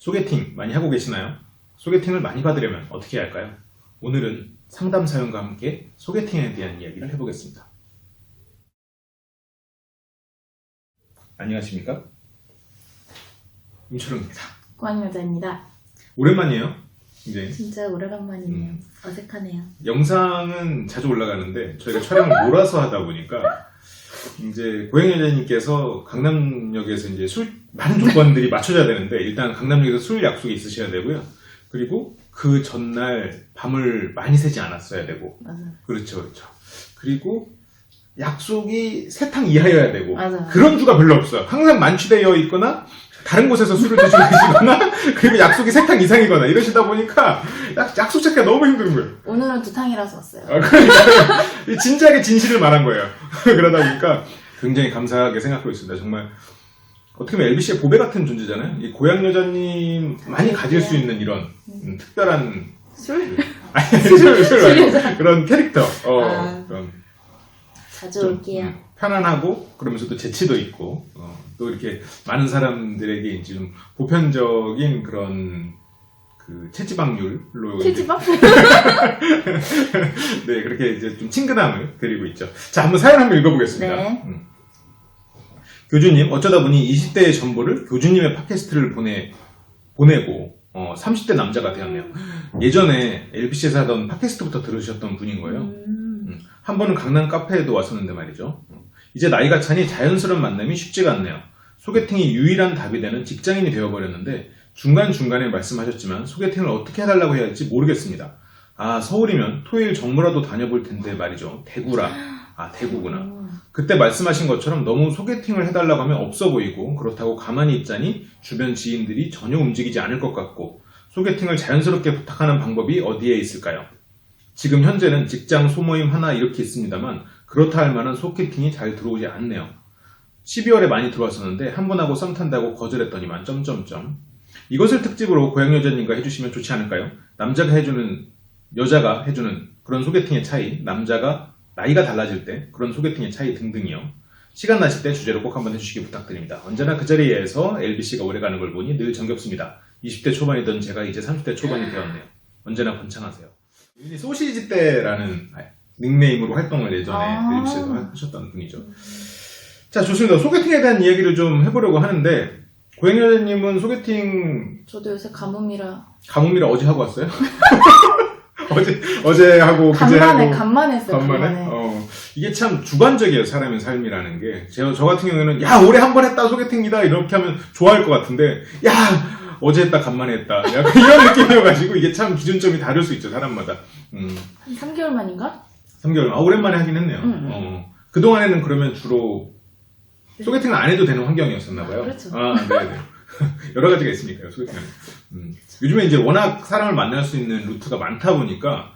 소개팅 많이 하고 계시나요? 소개팅을 많이 받으려면 어떻게 해야 할까요? 오늘은 상담 사연과 함께 소개팅에 대한 이야기를 해보겠습니다. 안녕하십니까? 임철웅입니다. 고학여자입니다. 오랜만이에요. 이제 진짜 오래간만이네요. 어색하네요. 영상은 자주 올라가는데 저희가 촬영을 몰아서 하다 보니까 이제 고양여자님께서 강남역에서 이제 많은 조건들이 맞춰져야 되는데 일단 강남역에서 술 약속이 있으셔야 되고요. 그리고 그 전날 밤을 많이 새지 않았어야 되고. 맞아요. 그렇죠. 그리고 약속이 3탕 이하여야 되고. 맞아요. 그런 주가 별로 없어요. 항상 만취되어 있거나 다른 곳에서 술을 드시고 계시거나 그리고 약속이 3탕 이상이거나 이러시다 보니까 약속 찾기가 너무 힘든 거예요. 오늘은 2탕이라서 왔어요. 그러니까 진지하게 진실을 말한 거예요. 그러다 보니까 굉장히 감사하게 생각하고 있습니다. 정말 어떻게 보면 LBC의 보배 같은 존재잖아요. 이 고향여자님 많이 가질 수 있는 이런 특별한 술? 술 말고 그런 캐릭터. 그런 자주 올게요. 편안하고 그러면서 또 재치도 있고 또 이렇게 많은 사람들에게 이제 좀 보편적인 그런 그 체지방률로 체지방? 네, 그렇게 이제 좀 친근함을 드리고 있죠. 자, 한번 사연 한번 읽어보겠습니다. 네. 교주님, 어쩌다 보니 20대의 전보를 교주님의 팟캐스트를 보내고 30대 남자가 되었네요. 예전에 LBC에서 하던 팟캐스트부터 들으셨던 분인 거예요. 한 번은 강남 카페에도 왔었는데 말이죠. 이제 나이가 차니 자연스러운 만남이 쉽지가 않네요. 소개팅이 유일한 답이 되는 직장인이 되어버렸는데 중간중간에 말씀하셨지만 소개팅을 어떻게 해달라고 해야 할지 모르겠습니다. 아, 서울이면 토요일 정모라도 다녀볼 텐데 말이죠. 대구라. 아, 대구구나. 그때 말씀하신 것처럼 너무 소개팅을 해달라고 하면 없어 보이고 그렇다고 가만히 있자니 주변 지인들이 전혀 움직이지 않을 것 같고 소개팅을 자연스럽게 부탁하는 방법이 어디에 있을까요? 지금 현재는 직장 소모임 하나 이렇게 있습니다만 그렇다 할 만한 소개팅이 잘 들어오지 않네요. 12월에 많이 들어왔었는데 한 분하고 썸 탄다고 거절했더니만 점점점. 이것을 특집으로 고향여자님과 해주시면 좋지 않을까요? 여자가 해주는 그런 소개팅의 차이, 남자가 나이가 달라질 때 그런 소개팅의 차이 등등이요. 시간 나실 때 주제로 꼭 한번 해주시기 부탁드립니다. 언제나 그 자리에서 LBC가 오래가는 걸 보니 늘 정겹습니다. 20대 초반이던 제가 이제 30대 초반이 되었네요. 언제나 번창하세요. 소시지 때라는 닉네임으로 활동을 예전에 LBC에서 하셨던 분이죠. 자, 좋습니다. 소개팅에 대한 이야기를 좀 해보려고 하는데 고양여자님은 소개팅 저도 요새 가뭄이라 어제 하고 왔어요? 어제 하고 그제 하고 간만에 했어요. 간만에. 이게 참 주관적이에요. 사람의 삶이라는 게. 저 같은 경우에는 야 올해 한 번 했다 소개팅이다 이렇게 하면 좋아할 것 같은데 야 어제 했다 간만에 했다 약간 이런 느낌이어가지고 이게 참 기준점이 다를 수 있죠. 사람마다. 한 3개월 만인가? 3개월. 오랜만에 하긴 했네요. 그동안에는 그러면 주로 소개팅을 안 해도 되는 환경이었었나 봐요. 그렇죠. 네네. 여러 가지가 있으니까요, 소개팅은. 요즘에 이제 워낙 사람을 만날 수 있는 루트가 많다 보니까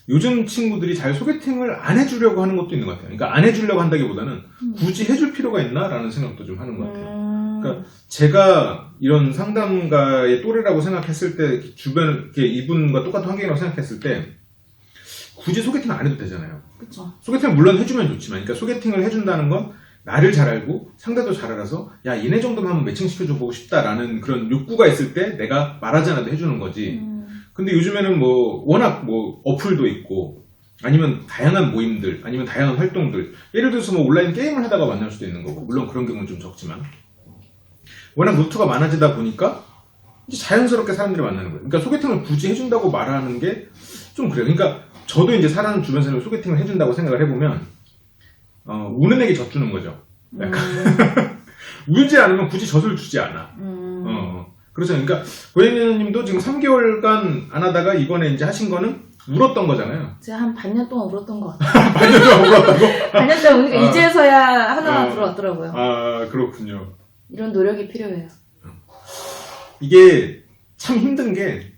요즘 친구들이 잘 소개팅을 안 해주려고 하는 것도 있는 것 같아요. 그러니까 안 해주려고 한다기보다는 굳이 해줄 필요가 있나라는 생각도 좀 하는 것 같아요. 그러니까 제가 이런 상담가의 또래라고 생각했을 때 주변 이렇게 이분과 똑같은 환경이라고 생각했을 때 굳이 소개팅 안 해도 되잖아요. 그렇죠. 소개팅을 물론 해주면 좋지만, 그러니까 소개팅을 해준다는 건 나를 잘 알고 상대도 잘 알아서 야 얘네 정도만 한번 매칭시켜줘 보고 싶다라는 그런 욕구가 있을 때 내가 말하지 않아도 해주는 거지. 근데 요즘에는 뭐 워낙 뭐 어플도 있고 아니면 다양한 모임들 아니면 다양한 활동들, 예를 들어서 뭐 온라인 게임을 하다가 만날 수도 있는 거고, 물론 그런 경우는 좀 적지만 워낙 루트가 많아지다 보니까 이제 자연스럽게 사람들이 만나는 거예요. 그러니까 소개팅을 굳이 해준다고 말하는 게 좀 그래요. 그러니까 저도 이제 사람 주변 사람을 소개팅을 해준다고 생각을 해보면 우는 애기 젖 주는 거죠. 약간 울지 않으면 굳이 젖을 주지 않아. 그렇죠. 그러니까 고양이님도 지금 3개월간 안 하다가 이번에 이제 하신 거는 울었던 거잖아요. 제가 한 반년 동안 울었던 것 같아요. 반년 동안 울었다고? 반년 동안 우리가 이제서야 하나 들어왔더라고요. 아, 그렇군요. 이런 노력이 필요해요. 이게 참 힘든 게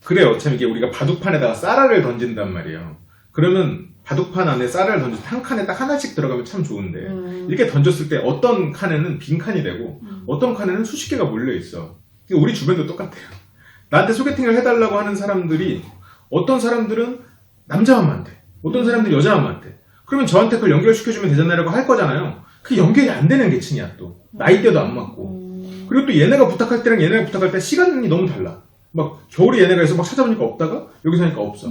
그래요. 참 이게 우리가 바둑판에다가 쌀알을 던진단 말이에요. 그러면 바둑판 안에 쌀을 던져서 한 칸에 딱 하나씩 들어가면 참 좋은데 이렇게 던졌을 때 어떤 칸에는 빈 칸이 되고 어떤 칸에는 수십 개가 몰려 있어. 우리 주변도 똑같아요. 나한테 소개팅을 해달라고 하는 사람들이 어떤 사람들은 남자만 많대, 어떤 사람들은 여자만 많대. 그러면 저한테 그걸 연결시켜주면 되잖아요 라고 할 거잖아요. 그 연결이 안 되는 계층이야. 또 나이대도 안 맞고 그리고 또 얘네가 부탁할 때랑 얘네가 부탁할 때 시간이 너무 달라. 막 겨울에 얘네가 해서 막 찾아보니까 없다가 여기서 하니까 없어.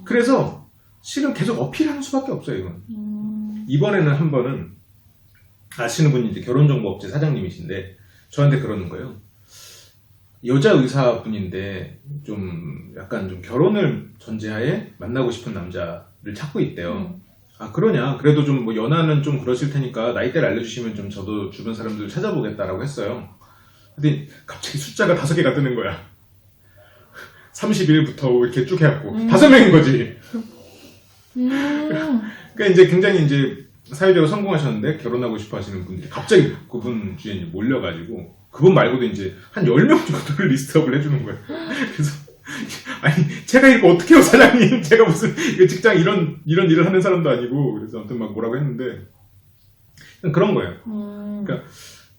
그래서 실은 계속 어필하는 수밖에 없어요, 이건. 이번에는 한 번은 아시는 분이 이제 결혼정보업체 사장님이신데 저한테 그러는 거예요. 여자 의사분인데 좀 약간 좀 결혼을 전제하에 만나고 싶은 남자를 찾고 있대요. 아, 그러냐? 그래도 좀 뭐 연하는 좀 그러실 테니까 나이대를 알려주시면 좀 저도 주변 사람들 찾아보겠다라고 했어요. 근데 갑자기 숫자가 5개가 뜨는 거야. 30일부터 이렇게 쭉 해갖고 5명인 거지. 그러니까 이제 굉장히 이제 사회적으로 성공하셨는데 결혼하고 싶어 하시는 분들이 갑자기 그분 주위에 이제 몰려가지고 그분 말고도 이제 한 10명 정도를 리스트업을 해주는 거예요. 그래서 아니 제가 이거 어떻게 해요 사장님, 제가 무슨 직장 이런 일을 하는 사람도 아니고. 그래서 아무튼 막 뭐라고 했는데 그냥 그런 거예요. 그러니까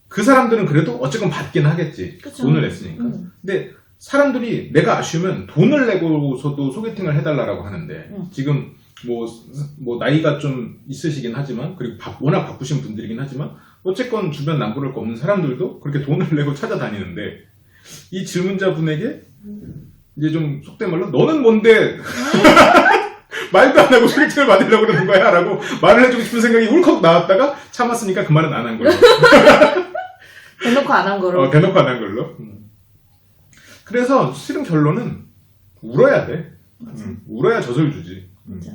그 사람들은 그래도 어쨌건 받긴 하겠지. 그쵸. 돈을 냈으니까. 근데 사람들이 내가 아쉬우면 돈을 내고서도 소개팅을 해달라고 하는데 지금 뭐 나이가 좀 있으시긴 하지만 그리고 워낙 바쁘신 분들이긴 하지만 어쨌건 주변 남부를 없는 사람들도 그렇게 돈을 내고 찾아다니는데 이 질문자분에게 이제 좀 속된 말로 너는 뭔데 말도 안 하고 소개팅을 받으려고 그러는 거야 라고 말을 해주고 싶은 생각이 울컥 나왔다가 참았으니까 그 말은 안 한 걸로. 대놓고 안 한 거로. 대놓고 안 한 걸로. 그래서 실은 결론은 울어야 돼. 울어야 젖을 주지. 진짜.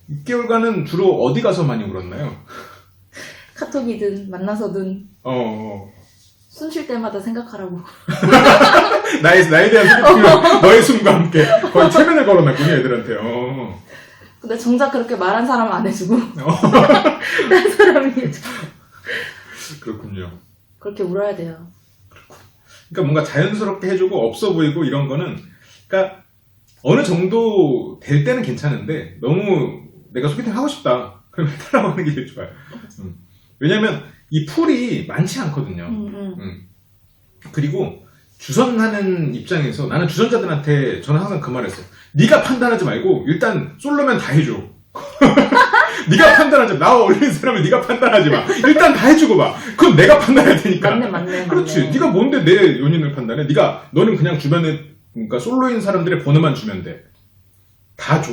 6개월간은 주로 어디 가서 많이 울었나요? 카톡이든 만나서든 숨 쉴 때마다 생각하라고. 나에 대한 소개팅을 너의 숨과 함께 거의 최면을 걸어놨군요, 애들한테. 근데 정작 그렇게 말한 사람은 안 해주고 다른 사람이 해주고. 그렇군요. 그렇게 울어야 돼요. 그러니까 뭔가 자연스럽게 해주고 없어 보이고 이런 거는 그러니까 어느 정도 될 때는 괜찮은데 너무 내가 소개팅 하고 싶다 그러면 해달라고 하는 게 제일 좋아요. 왜냐면 이 풀이 많지 않거든요. 그리고 주선하는 입장에서 나는 주선자들한테 저는 항상 그 말을 했어요. 네가 판단하지 말고 일단 솔로면 다 해줘. 네가 판단하지 마. 나와 어울리는 사람을 네가 판단하지 마. 일단 다 해주고 봐. 그건 내가 판단해야 되니까. 맞네. 그렇지. 네가 뭔데 내 연인을 판단해? 너는 그냥 주변에 그러니까 솔로인 사람들의 번호만 주면 돼. 다 줘.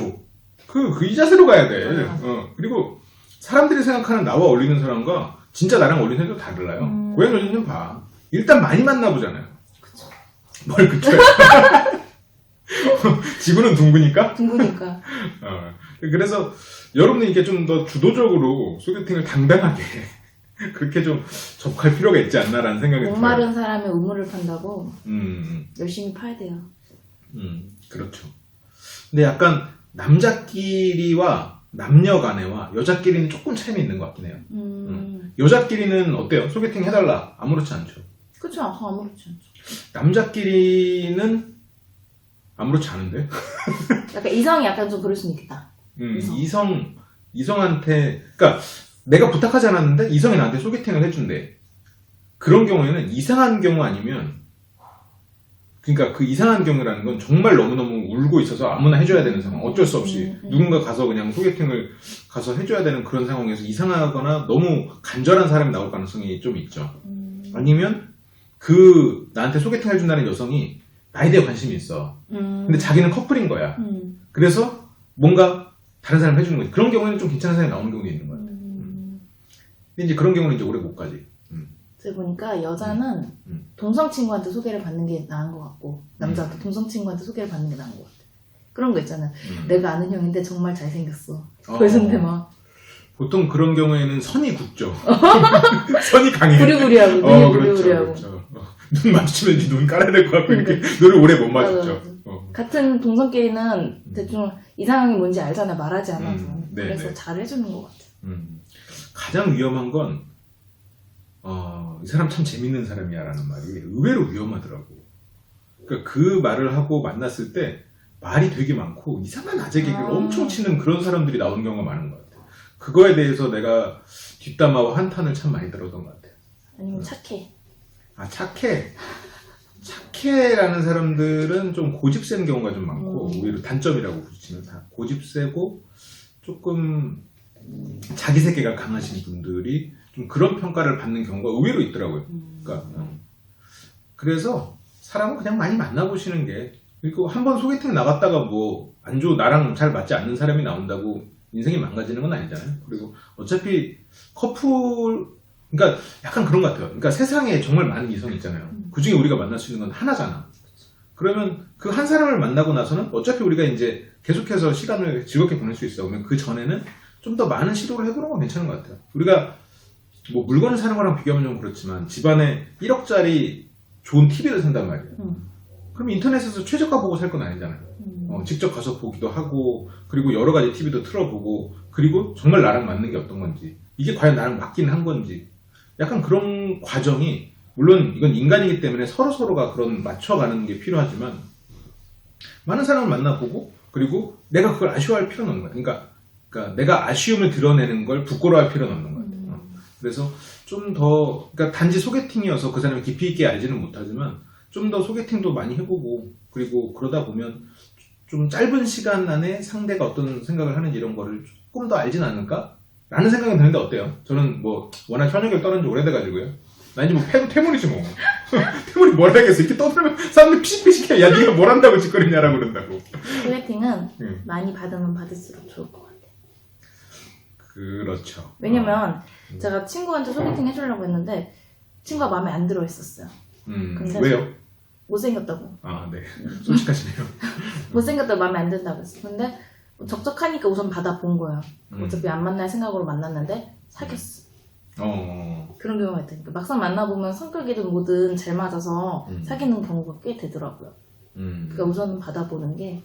이 자세로 가야 돼. 그리고 사람들이 생각하는 나와 어울리는 사람과 진짜 나랑 어울리는 사람도 다르요. 고양 연인 좀 봐. 일단 많이 만나보잖아요. 그쵸. 뭘 그쵸? 지구는 둥그니까? 둥그니까. 그래서 여러분은 이게 좀 더 주도적으로 소개팅을 당당하게 그렇게 좀 접할 필요가 있지 않나라는 생각이 들어요. 목마른 사람의 우물을 판다고 열심히 파야 돼요. 그렇죠. 근데 약간 남자끼리와 남녀 간에와 여자끼리는 조금 차이는 있는 것 같긴 해요. 여자끼리는 어때요? 소개팅 해달라. 아무렇지 않죠. 그쵸. 아무렇지 않죠. 남자끼리는 아무렇지 않은데? 약간 이성이 약간 좀 그럴 수는 있겠다. 이성한테, 그러니까 내가 부탁하지 않았는데 이성이 나한테 소개팅을 해준대. 그런 경우에는 이상한 경우 아니면, 그러니까 그 이상한 경우라는 건 정말 너무너무 울고 있어서 아무나 해줘야 되는 상황. 어쩔 수 없이 누군가 가서 그냥 소개팅을 가서 해줘야 되는 그런 상황에서 이상하거나 너무 간절한 사람이 나올 가능성이 좀 있죠. 아니면 나한테 소개팅 해준다는 여성이 나에 대해 관심이 있어. 근데 자기는 커플인 거야. 그래서 뭔가 다른 사람 해주는 거지. 그런 경우에는 좀 괜찮은 사람이 나오는 경우도 있는 거야. 근데 이제 그런 경우는 이제 오래 못 가지. 제가 보니까 여자는 동성 친구한테 소개를 받는 게 나은 것 같고 남자한테 동성 친구한테 소개를 받는 게 나은 것 같아. 그런 거 있잖아. 내가 아는 형인데 정말 잘생겼어. 그래서인데 막 보통 그런 경우에는 선이 굳죠. 선이 강해. 부리부리하고 눈이 그렇죠, 부리부리하고. 그렇죠. 눈 마주치면 눈 깔아야 될 것 같고 이렇게 눈을 오래 못 마주쳐. 같은 동성끼리는 대충 이상한 게 뭔지 알잖아. 말하지 않아서. 그래서 네. 잘 해주는 것 같아. 가장 위험한 건 이 사람 참 재밌는 사람이야 라는 말이 의외로 위험하더라고. 그러니까 그 말을 하고 만났을 때 말이 되게 많고 이상한 아재 개그를 엄청 치는 그런 사람들이 나오는 경우가 많은 것 같아요. 그거에 대해서 내가 뒷담화와 한탄을 참 많이 들었던 것 같아요. 아니면 착해. 착해라는 사람들은 좀 고집 센 경우가 좀 많고 오히려 단점이라고 붙이면 다 고집 세고 조금 자기 세계가 강하신 분들이 좀 좀 그런 평가를 받는 경우가 의외로 있더라고요. 그러니까 그래서 사람은 그냥 많이 만나보시는 게, 그리고 한번 소개팅 나갔다가 뭐 안 좋고 나랑 잘 맞지 않는 사람이 나온다고 인생이 망가지는 건 아니잖아요. 그리고 어차피 커플, 그러니까 약간 그런 것 같아요. 그러니까 세상에 정말 많은 이성이 있잖아요. 그 중에 우리가 만날 수 있는 건 하나잖아. 그러면 그 한 사람을 만나고 나서는 어차피 우리가 이제 계속해서 시간을 즐겁게 보낼 수 있어. 그러면 그 전에는 좀 더 많은 시도를 해보는 건 괜찮은 것 같아요. 우리가 뭐 물건을 사는 거랑 비교하면 좀 그렇지만 집안에 1억짜리 좋은 TV를 산단 말이에요. 그럼 인터넷에서 최저가 보고 살 건 아니잖아요. 직접 가서 보기도 하고, 그리고 여러 가지 TV도 틀어보고, 그리고 정말 나랑 맞는 게 어떤 건지, 이게 과연 나랑 맞긴 한 건지, 약간 그런 과정이, 물론 이건 인간이기 때문에 서로가 그런 맞춰가는 게 필요하지만, 많은 사람을 만나보고, 그리고 내가 그걸 아쉬워할 필요는 없는 거야. 그러니까 내가 아쉬움을 드러내는 걸 부끄러워할 필요는 없는 거야. 그래서 좀 더, 그러니까 단지 소개팅이어서 그 사람이 깊이 있게 알지는 못하지만, 좀 더 소개팅도 많이 해보고, 그리고 그러다 보면 좀 짧은 시간 안에 상대가 어떤 생각을 하는지 이런 거를 조금 더 알진 않을까? 라는 생각은 드는데 어때요? 저는 뭐 워낙 현역을 떠난 지 오래돼가지고요. 나 이제 뭐 태문이지 뭐. 태문이 뭘 하겠어. 이렇게 떠들면 사람들이 피식피식해. 야 니가 뭘 한다고 짓거리냐라고 그런다고. 소개팅은 많이 받으면 받을수록 좋을 것 같아. 그렇죠. 왜냐면 제가 친구한테 소개팅 해주려고 했는데 친구가 마음에 안 들어 했었어요. 근데 왜요? 못생겼다고. 아, 네. 솔직하시네요. 못생겼다고 마음에 안 든다고 했어. 근데 적적하니까 우선 받아본 거예요. 어차피 안 만날 생각으로 만났는데 사귀었어. 그런 경우가 있다니까. 막상 만나보면 성격이든 뭐든 잘 맞아서 사귀는 경우가 꽤 되더라고요. 그러니까 우선 받아보는 게.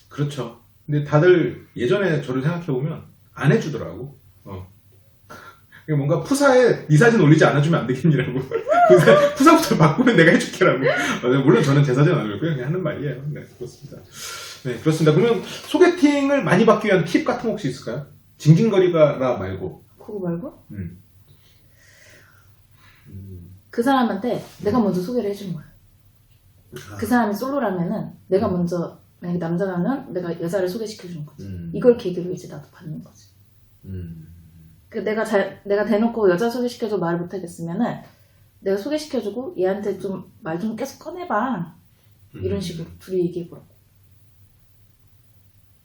그렇죠. 근데 다들 예전에 저를 생각해보면 안 해주더라고. 뭔가 푸사에 네 사진 올리지 않아주면 안 되겠니라고. 푸사부터 바꾸면 내가 해줄게라고. 물론 저는 제 사진 안 올리고요. 그냥 하는 말이에요. 네, 그렇습니다. 네, 그렇습니다. 그러면 소개팅을 많이 받기 위한 팁 같은 거 혹시 있을까요? 징징거리가라 말고. 그거 말고? 그 사람한테 내가 먼저 소개를 해준 거야. 그 사람이 솔로라면은 내가 먼저, 만약에 남자라면 내가 여자를 소개시켜준 거지. 이걸 계기로 이제 나도 받는 거지. 내가 대놓고 여자 소개시켜줘 말을 못하겠으면은 내가 소개시켜주고 얘한테 좀 말 좀 계속 꺼내봐. 이런 식으로 둘이 얘기해보라고.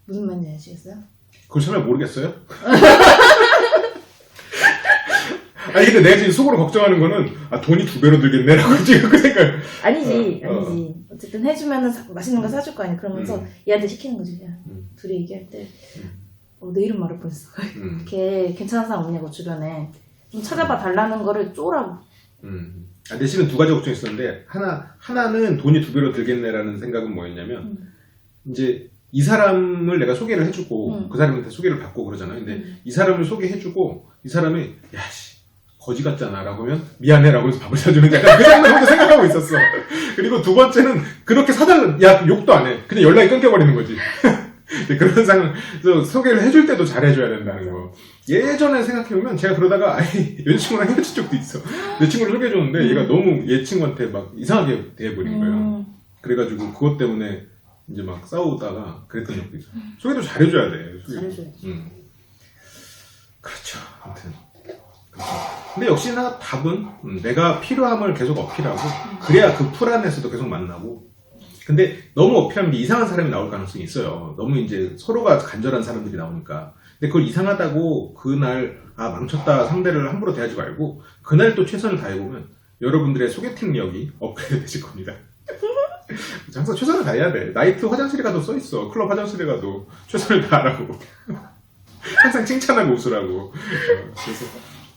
무슨 말인지 아시겠어요? 그걸 정말 모르겠어요? 아니 근데 내가 지금 속으로 걱정하는 거는 돈이 2배로 들겠네라고 지금 그 생각. 아니지. 어쨌든 해주면은 맛있는 거 사줄 거 아니야. 그러면서 얘한테 시키는 거지. 그냥. 둘이 얘기할 때 내 이름 말할 뻔했어. 이렇게 괜찮은 사람 없냐고 주변에 좀 찾아봐 달라는 거를 쪼라고. 내 실은 2가지 걱정이 있었는데 하나는 돈이 2배로 들겠네라는 생각은 뭐였냐면 이제 이 사람을 내가 소개를 해주고 그 사람한테 소개를 받고 그러잖아요. 근데 이 사람을 소개해주고 이 사람이 야씨 거지 같잖아 라고 하면 미안해 라고 해서 밥을 사주는 약간 그 정도로 생각하고 있었어. 그리고 2번째는 그렇게 사달라 야 욕도 안 해. 그냥 연락이 끊겨버리는 거지. 그런 상황, 소개를 해줄 때도 잘해줘야 된다는 거. 예전에 생각해보면 제가 그러다가 여자친구랑 헤어진 적도 있어. 내 친구를 소개해줬는데 얘가 너무 얘 친구한테 막 이상하게 대해버린 거예요. 그래가지고 그것 때문에 이제 막 싸우다가 그랬던 적도 있어. 소개도 잘해줘야 돼. 잘해줘야지. 그렇죠. 아무튼. 그렇죠. 근데 역시나 답은 내가 필요함을 계속 어필하고 그래야 그 풀 안에서도 계속 만나고. 근데 너무 어필하면 이상한 사람이 나올 가능성이 있어요. 너무 이제 서로가 간절한 사람들이 나오니까. 근데 그걸 이상하다고 그날 망쳤다 상대를 함부로 대하지 말고 그날 또 최선을 다해보면 여러분들의 소개팅력이 업그레이드 되실 겁니다. 항상 최선을 다해야 돼. 나이트 화장실에 가도 써있어. 클럽 화장실에 가도 최선을 다하라고. 항상 칭찬하고 웃으라고. 그래서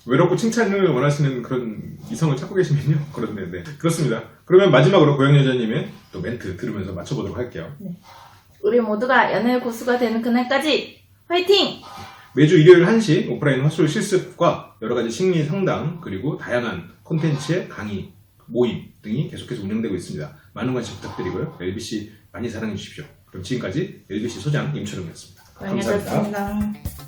외롭고 칭찬을 원하시는 그런 이성을 찾고 계시면요. 그런데, 네. 그렇습니다. 그러면 마지막으로 고양여자님의 또 멘트 들으면서 맞춰보도록 할게요. 네. 우리 모두가 연애의 고수가 되는 그날까지 화이팅! 매주 일요일 1시 오프라인 화술 실습과 여러가지 심리 상담 그리고 다양한 콘텐츠의 강의, 모임 등이 계속해서 운영되고 있습니다. 많은 관심 부탁드리고요. LBC 많이 사랑해 주십시오. 그럼 지금까지 LBC 소장 임철웅이었습니다. 감사합니다. 고양여자였습니다.